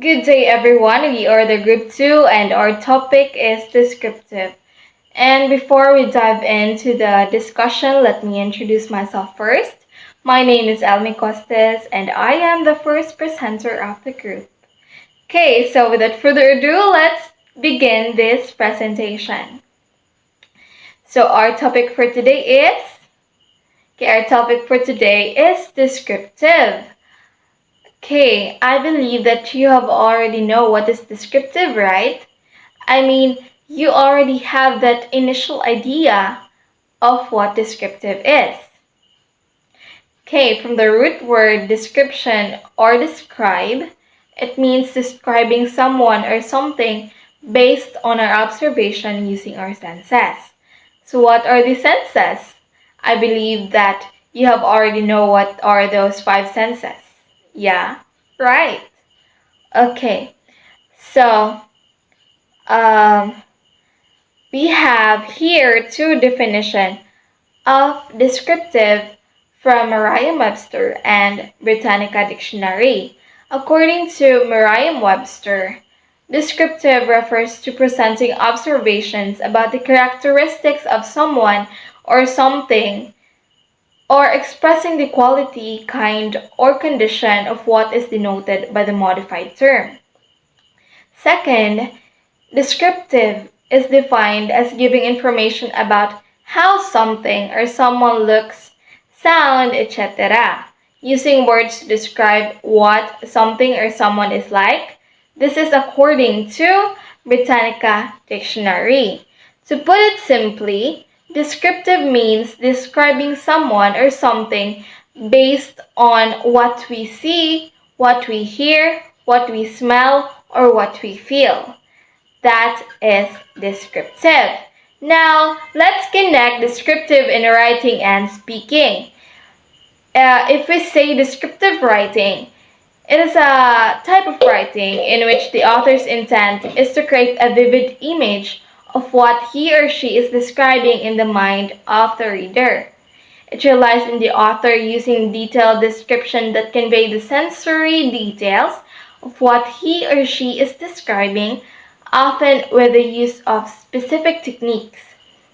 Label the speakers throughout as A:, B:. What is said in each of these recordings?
A: Good day, everyone. We are the group 2, and our topic is descriptive. And before we dive into the discussion, let me introduce myself first. My name is Elmi Costes, and I am the first presenter of the group. Okay, so without further ado, let's begin this presentation. So our topic for today is descriptive. Okay, I believe that you have already know what is descriptive, right? I mean, you already have that initial idea of what descriptive is. Okay, from the root word description or describe, it means describing someone or something based on our observation using our senses. So what are the senses? I believe that you have already know what are those 5 senses. Yeah, right. Okay, so we have here 2 definitions of descriptive from Merriam-Webster and Britannica Dictionary. According to Merriam-Webster, descriptive refers to presenting observations about the characteristics of someone or something, or expressing the quality, kind, or condition of what is denoted by the modified term. Second, descriptive is defined as giving information about how something or someone looks, sound, etc., using words to describe what something or someone is like. This is according to Britannica Dictionary. To put it simply, descriptive means describing someone or something based on what we see, what we hear, what we smell, or what we feel. That is descriptive. Now, let's connect descriptive in writing and speaking. If we say descriptive writing, it is a type of writing in which the author's intent is to create a vivid image of what he or she is describing in the mind of the reader. It relies on the author using detailed description that convey the sensory details of what he or she is describing, often with the use of specific techniques.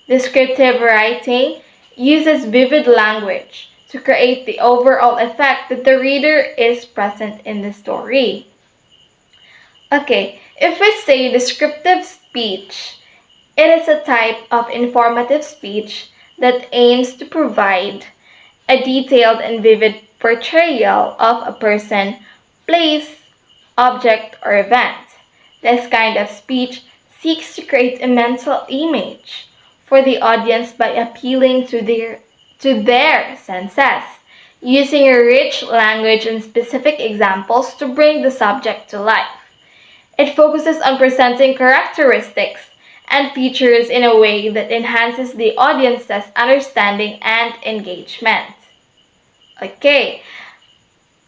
A: Descriptive writing uses vivid language to create the overall effect that the reader is present in the story. Okay, if we say descriptive speech, it is a type of informative speech that aims to provide a detailed and vivid portrayal of a person, place, object, or event. This kind of speech seeks to create a mental image for the audience by appealing to their senses, using a rich language and specific examples to bring the subject to life. It focuses on presenting characteristics and features in a way that enhances the audience's understanding and engagement. Okay,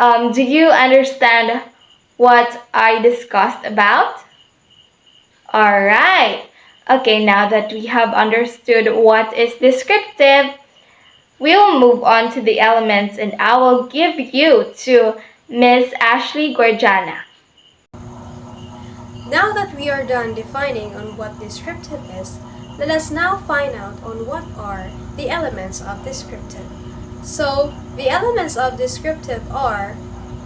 A: do you understand what I discussed about? Alright, okay, now that we have understood what is descriptive, we will move on to the elements, and I will give you to Miss Ashley Guarjana.
B: Now that we are done defining on what descriptive is, let us now find out on what are the elements of descriptive. So, the elements of descriptive are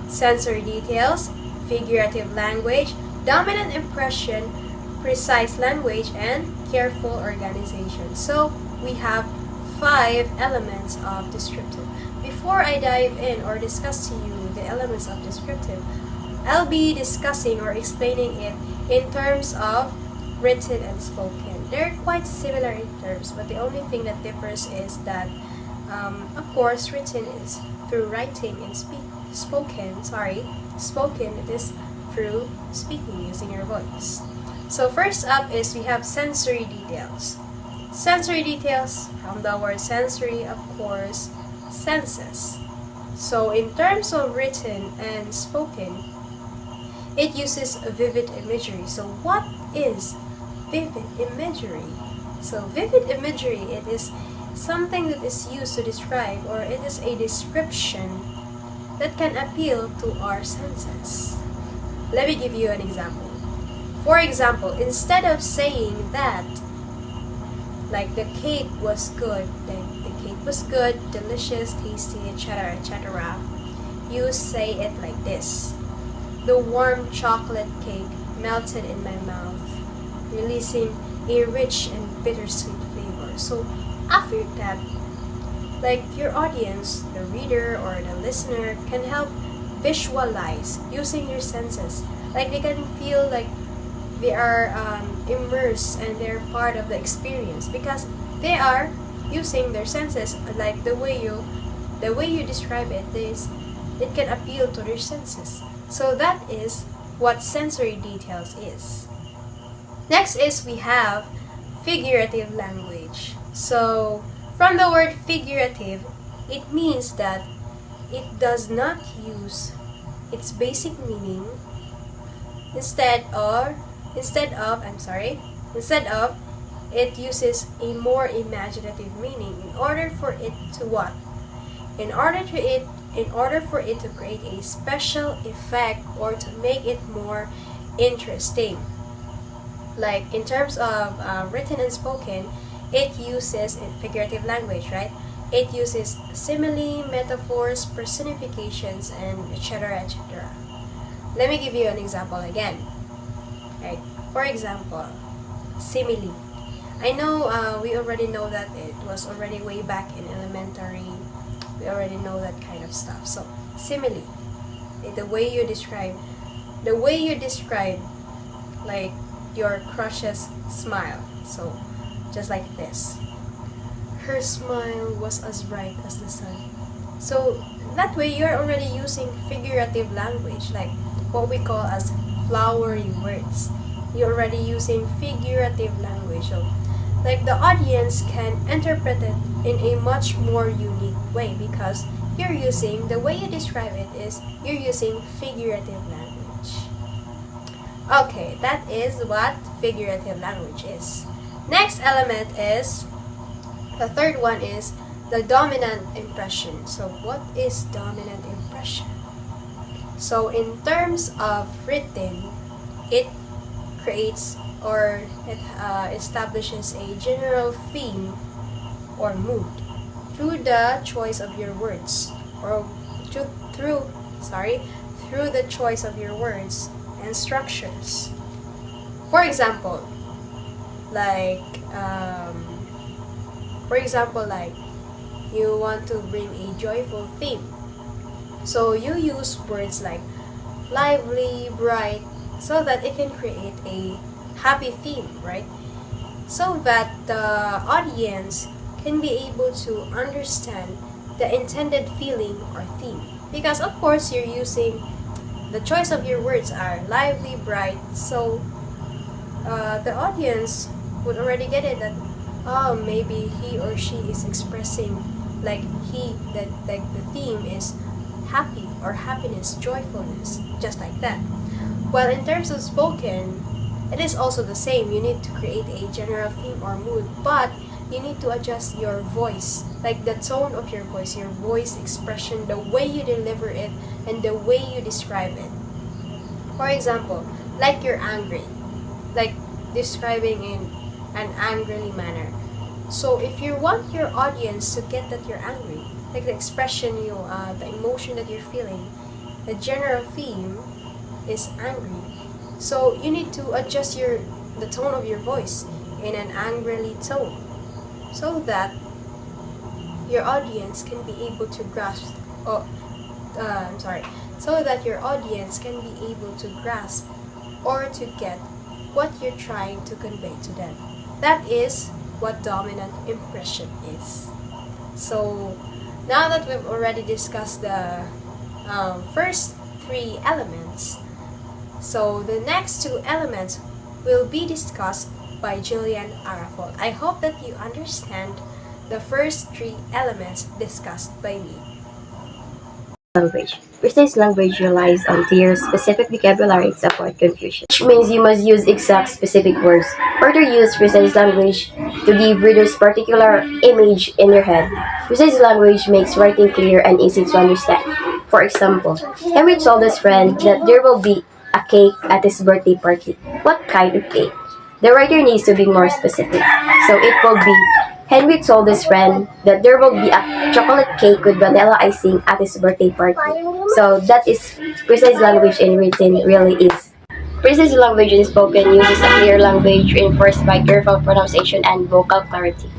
B: sensory details, figurative language, dominant impression, precise language, and careful organization. So, we have 5 elements of descriptive. Before I dive in or discuss to you the elements of descriptive, I'll be discussing or explaining it in terms of written and spoken. They're quite similar in terms, but the only thing that differs is that, of course, written is through writing and spoken it is through speaking using your voice. So first up is we have sensory details. Sensory details, from the word sensory, of course, senses. So in terms of written and spoken, it uses vivid imagery. So what is vivid imagery? So vivid imagery, it is something that is used to describe, or it is a description that can appeal to our senses. Let me give you an example. For example, instead of saying that, like the cake was good, delicious, tasty, etc., etc., you say it like this. The warm chocolate cake melted in my mouth, releasing a rich and bittersweet flavor. So after that, like your audience, the reader or the listener can help visualize using their senses. Like they can feel like they are immersed and they're part of the experience because they are using their senses. Like the way you describe it is, it can appeal to their senses. So that is what sensory details is. Next is we have figurative language. So from the word figurative, it means that it does not use its basic meaning. Instead of it uses a more imaginative meaning in order for it to what? In order for it to create a special effect or to make it more interesting. Like in terms of written and spoken, it uses in figurative language, right? It uses simile, metaphors, personifications, and etc. etc. Let me give you an example again. Right? For example, simile. I know we already know that it was already way back in elementary. We already know that kind of stuff. So simile, the way you describe like your crush's smile. So just like this. Her smile was as bright as the sun. So that way you're already using figurative language, like what we call as flowery words. You're already using figurative language. So like the audience can interpret it in a much more unique way because you're using, the way you describe it is you're using figurative language. Okay, that is what figurative language is. Next element is, the third one is the dominant impression. So what is dominant impression? So in terms of written, it creates or it establishes a general theme or mood through the choice of your words, or through the choice of your words and structures. For example, like you want to bring a joyful theme, so you use words like lively, bright, so that it can create a happy theme, right? So that the audience can be able to understand the intended feeling or theme. Because of course you're using, the choice of your words are lively, bright, so the audience would already get it that maybe he or she is expressing like the theme is happy or happiness, joyfulness, just like that. While in terms of spoken, it is also the same. You need to create a general theme or mood, but you need to adjust your voice, like the tone of your voice expression, the way you deliver it, and the way you describe it. For example, like you're angry, like describing in an angrily manner. So if you want your audience to get that you're angry, like the expression the emotion that you're feeling, the general theme is angry. So you need to adjust the tone of your voice in an angrily tone, so that your audience can be able to grasp. So that your audience can be able to grasp or to get what you're trying to convey to them. That is what dominant impression is. So now that we've already discussed the first three elements, so the next two elements will be discussed by Jillian Arafol. I hope that you understand the first three elements discussed by me.
C: Language. Precise language relies on clear, specific vocabulary to avoid confusion, which means you must use exact, specific words. Further, use precise language to give readers particular image in their head. Precise language makes writing clear and easy to understand. For example, Henry told his friend that there will be a cake at his birthday party. What kind of cake? The writer needs to be more specific. So it will be Henry told his friend that there will be a chocolate cake with vanilla icing at his birthday party. So that is precise language in written really is. Precise language in spoken uses a clear language reinforced by careful pronunciation and vocal clarity.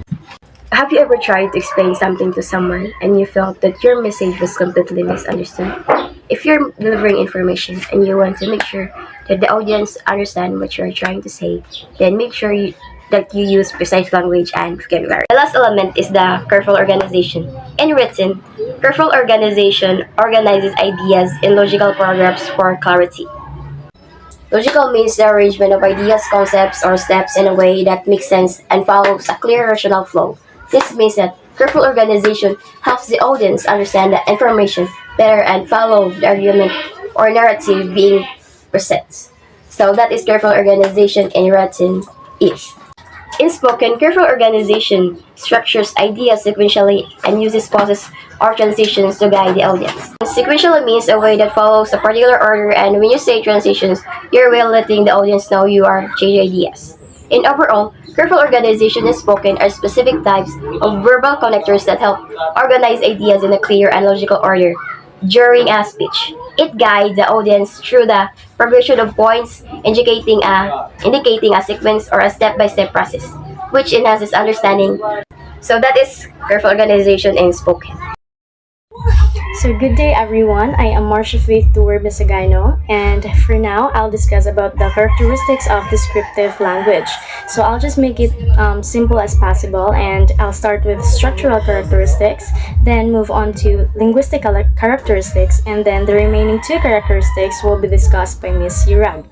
C: Have you ever tried to explain something to someone and you felt that your message was completely misunderstood? If you're delivering information and you want to make sure that the audience understand what you're trying to say, then make sure that you use precise language and vocabulary. The last element is the careful organization. In written, careful organization organizes ideas in logical paragraphs for clarity. Logical means the arrangement of ideas, concepts, or steps in a way that makes sense and follows a clear rational flow. This means that careful organization helps the audience understand the information better and follow the argument or narrative being presented. So that is careful organization in written is. In spoken, careful organization structures ideas sequentially and uses pauses or transitions to guide the audience. Sequentially means a way that follows a particular order, and when you say transitions, you're really letting the audience know you are changing ideas. In overall, careful organization in spoken are specific types of verbal connectors that help organize ideas in a clear and logical order during a speech. It guides the audience through the progression of points, indicating a sequence or a step-by-step process, which enhances understanding. So that is careful organization in spoken.
D: So good day everyone, I am Marcia Faith Duer Bisagano, and for now I'll discuss about the characteristics of descriptive language. So I'll just make it simple as possible, and I'll start with structural characteristics, then move on to linguistic characteristics, and then the remaining two characteristics will be discussed by Ms. Yurag.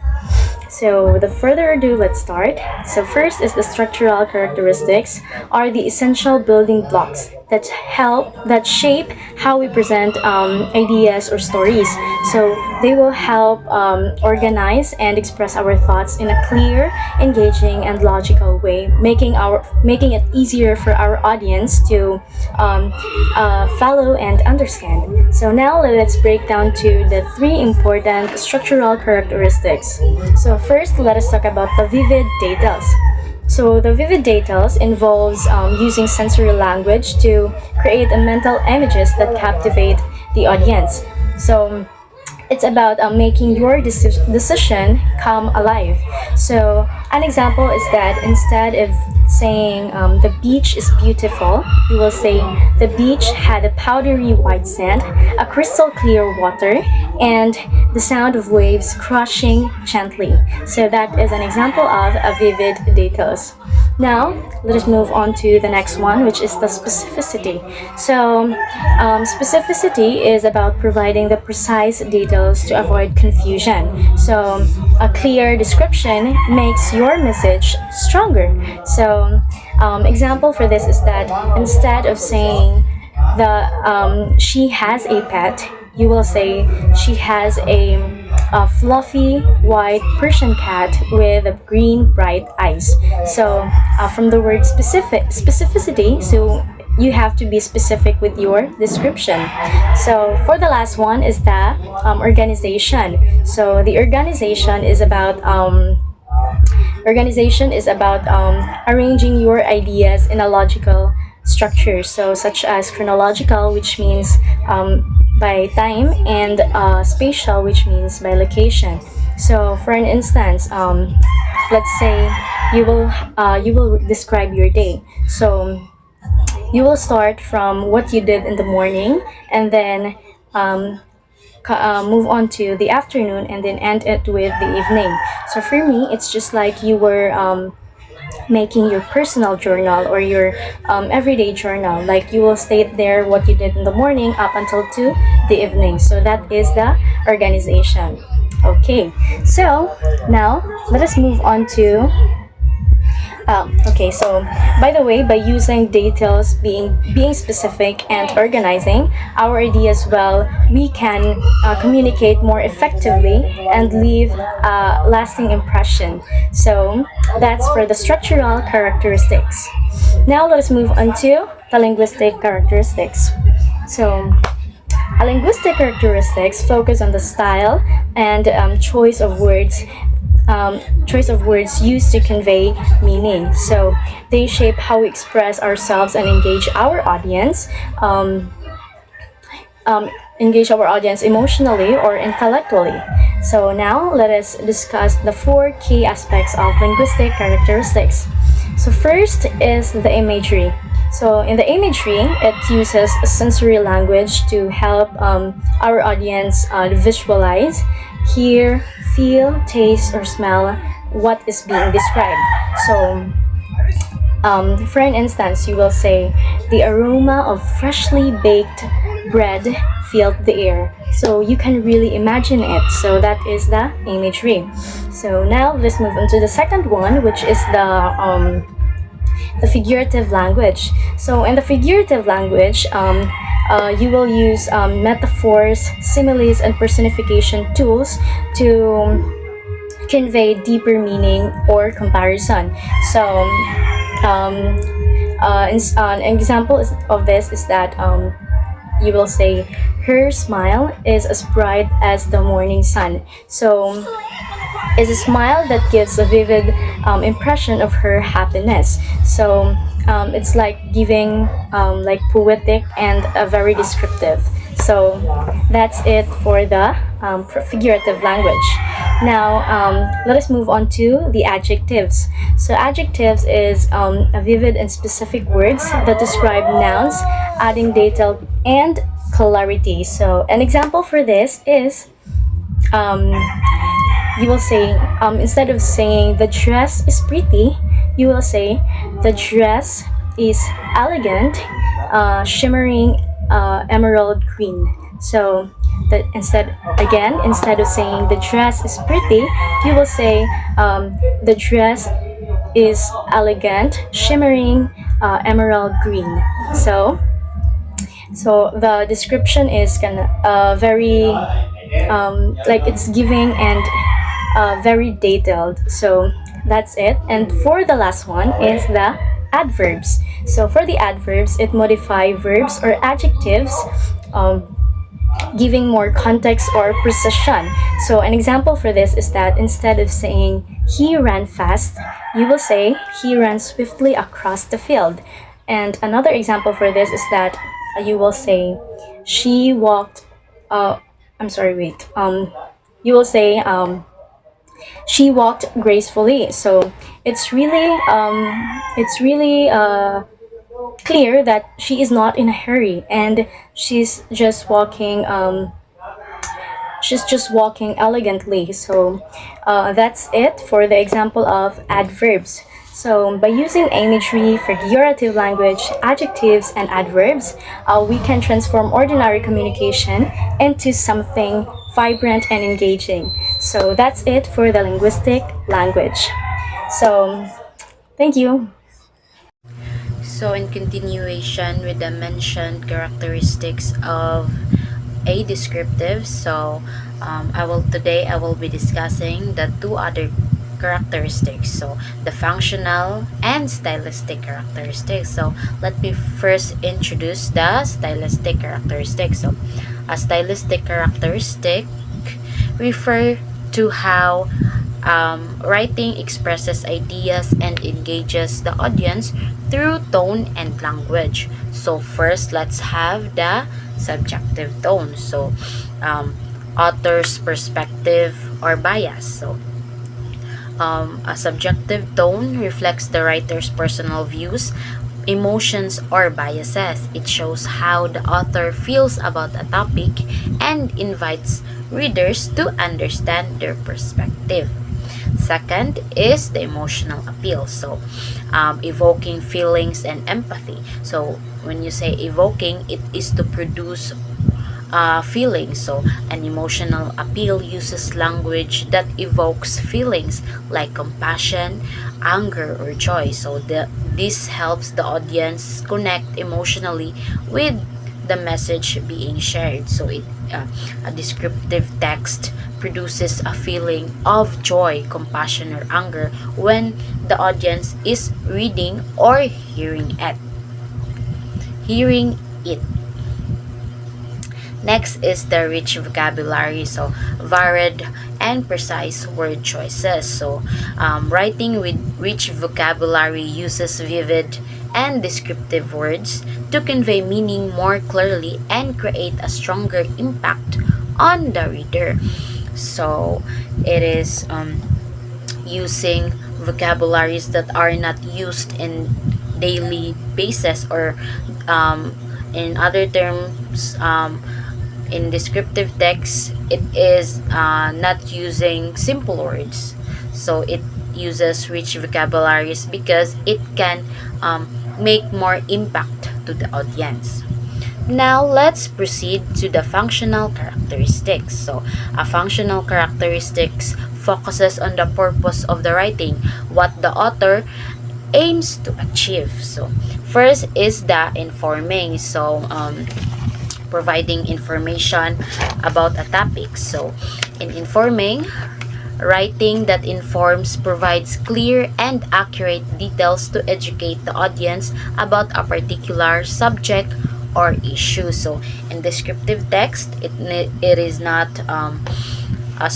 D: So without further ado, let's start. So first is the structural characteristics are the essential building blocks that shape how we present ideas or stories. So they will help organize and express our thoughts in a clear, engaging, and logical way, making it easier for our audience to follow and understand. So now let's break down to the three important structural characteristics. So first, let us talk about the vivid details. So the vivid details involves using sensory language to create mental images that captivate the audience. So it's about making your decision come alive. So an example is that instead of saying the beach is beautiful, you will say the beach had a powdery white sand, a crystal clear water, and the sound of waves crashing gently. So that is an example of a vivid details. Now, let us move on to the next one, which is the specificity. So, specificity is about providing the precise details to avoid confusion. So, a clear description makes your message stronger. So, example for this is that instead of saying she has a pet, you will say she has a fluffy white Persian cat with green bright eyes. So from the word specificity, so you have to be specific with your description. So for the last one is the organization. So the organization is about arranging your ideas in a logical structure. So such as chronological, which means by time, and spatial, which means by location. So for an instance, let's say you will describe your day. So you will start from what you did in the morning, and then move on to the afternoon, and then end it with the evening. So for me, it's just like you were making your personal journal or your everyday journal. Like you will state there what you did in the morning up until to the evening. So that is the organization. Okay, so now let us move on to okay, so by the way, by using details, being specific and organizing our ideas well, we can communicate more effectively and leave a lasting impression. So that's for the structural characteristics. Now let us move on to the linguistic characteristics. So A linguistic characteristics focus on the style and choice of words used to convey meaning. So they shape how we express ourselves and um, engage our audience emotionally or intellectually. So now let us discuss the four key aspects of linguistic characteristics. So first is the imagery. So in the imagery, it uses sensory language to help our audience visualize, hear, feel, taste, or smell what is being described. So for an instance, you will say, the aroma of freshly baked bread filled the air. So you can really imagine it. So that is the imagery. So now let's move on to the second one, which is the figurative language. So in the figurative language, you will use metaphors, similes, and personification tools to convey deeper meaning or comparison. So an example of this is that you will say, her smile is as bright as the morning sun. So it's a smile that gives a vivid impression of her happiness. So it's like giving like poetic and very descriptive. So that's it for the figurative language. Now let us move on to the adjectives. So adjectives is a vivid and specific words that describe nouns, adding detail and clarity. So an example for this is you will say, instead of saying the dress is pretty, you will say the dress is elegant, shimmering emerald green. So that instead of saying the dress is pretty, you will say the dress is elegant, shimmering emerald green. So the description is gonna very like it's giving and very detailed. So that's it. And for the last one is the adverbs. So for the adverbs, it modify verbs or adjectives, giving more context or precision. So an example for this is that instead of saying he ran fast, you will say he ran swiftly across the field. And another example for this is that you will say she walked I'm sorry, wait. You will say she walked gracefully. So it's really clear that she is not in a hurry and she's just walking elegantly. So that's it for the example of adverbs. So by using imagery, figurative language, adjectives, and adverbs, we can transform ordinary communication into something vibrant and engaging. So that's it for the linguistic language. So thank you.
E: So, in continuation with the mentioned characteristics of a descriptive, I will be discussing the two other characteristics. So, the functional and stylistic characteristics. So, let me first introduce the stylistic characteristics. So, a stylistic characteristic refer to how writing expresses ideas and engages the audience through tone and language. So first, let's have the subjective tone. So author's perspective or bias. So a subjective tone reflects the writer's personal views, emotions, or biases. It shows how the author feels about a topic and invites readers to understand their perspective. Second is the emotional appeal. So, evoking feelings and empathy. So, when you say evoking, it is to produce feelings. So, an emotional appeal uses language that evokes feelings like compassion, anger, or joy. So, this helps the audience connect emotionally with the message being shared. So, a descriptive text produces a feeling of joy, compassion, or anger when the audience is reading or hearing it. Hearing it. Next is the rich vocabulary, so varied and precise word choices. So, writing with rich vocabulary uses vivid and descriptive words to convey meaning more clearly and create a stronger impact on the reader. So, it is using vocabularies that are not used in daily basis, or um, in other terms, in descriptive text, it is not using simple words. So it uses rich vocabularies because it can make more impact to the audience. Now, let's proceed to the functional characteristics. So, a functional characteristics focuses on the purpose of the writing, what the author aims to achieve. So, first is the informing. So, providing information about a topic. So, in informing, writing that informs provides clear and accurate details to educate the audience about a particular subject or issue. So, in descriptive text, it is not a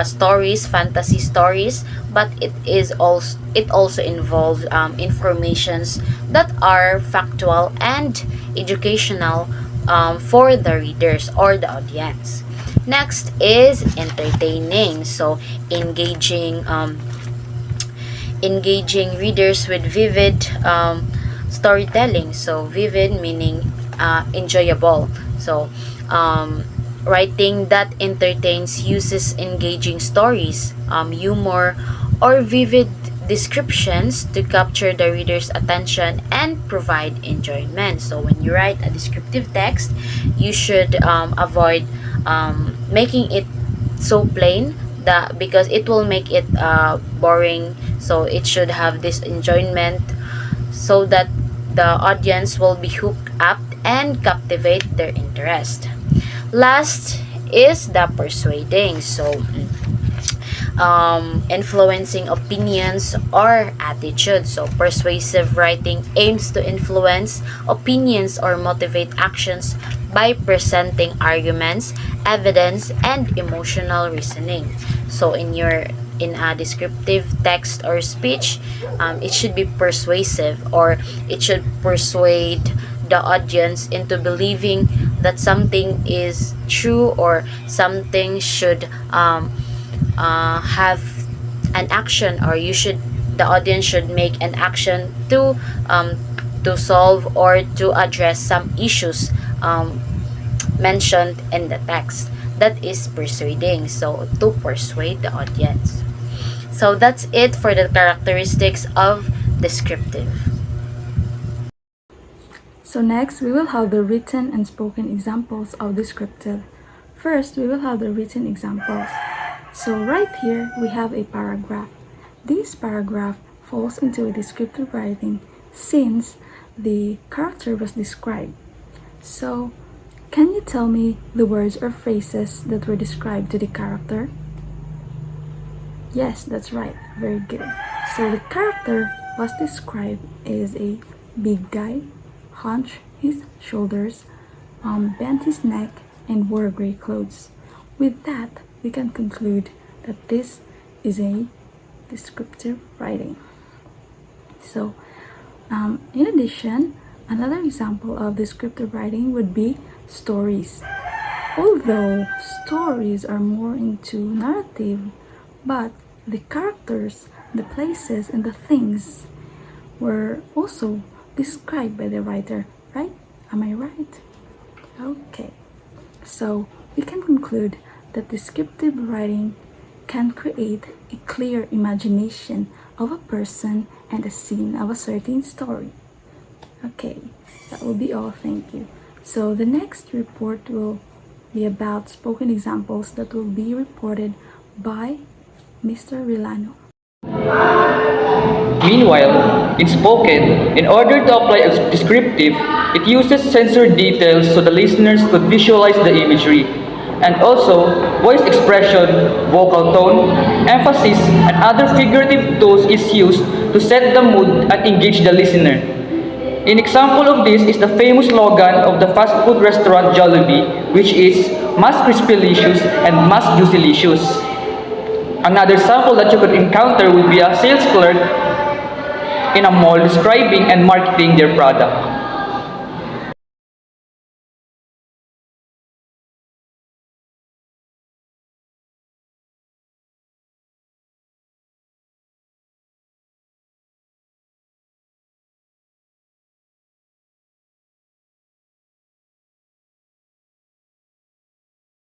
E: stories, fantasy stories, but it also involves informations that are factual and educational for the readers or the audience. Next is entertaining, so engaging engaging readers with vivid storytelling. So vivid meaning enjoyable. So writing that entertains uses engaging stories, humor, or vivid descriptions to capture the reader's attention and provide enjoyment. So when you write a descriptive text, you should avoid making it so plain, that because it will make it boring. So it should have this enjoyment so that the audience will be hooked up and captivate their interest. Last is the persuading. So influencing opinions or attitudes. So, persuasive writing aims to influence opinions or motivate actions by presenting arguments, evidence, and emotional reasoning. So, in a descriptive text or speech, it should be persuasive, or it should persuade the audience into believing that something is true, or something should have an action, or the audience should make an action to solve or to address some issues mentioned in the text. That is persuading, so to persuade the audience. So that's it for the characteristics of descriptive.
F: So next, we will have the written and spoken examples of descriptive. First, we will have the written examples. So right here, we have a paragraph. This paragraph falls into a descriptive writing since the character was described. So, can you tell me the words or phrases that were described to the character? Yes, that's right. Very good. So the character was described as a big guy, hunched his shoulders, bent his neck, and wore gray clothes. With that, we can conclude that this is a descriptive writing. So, in addition, another example of descriptive writing would be stories. Although stories are more into narrative, but the characters, the places, and the things were also described by the writer, right? Am I right? Okay. So we can conclude that descriptive writing can create a clear imagination of a person and a scene of a certain story. Okay, that will be all. Thank you. So the next report will be about spoken examples that will be reported by Mr. Rilano.
G: Meanwhile, in spoken, in order to apply a descriptive, it uses censored details so the listeners could visualize the imagery. And also, voice expression, vocal tone, emphasis, and other figurative tools is used to set the mood and engage the listener. An example of this is the famous slogan of the fast food restaurant Jollibee, which is "Mas crispylicious and mas juicylicious." Another sample that you could encounter would be a sales clerk in a mall describing and marketing their product.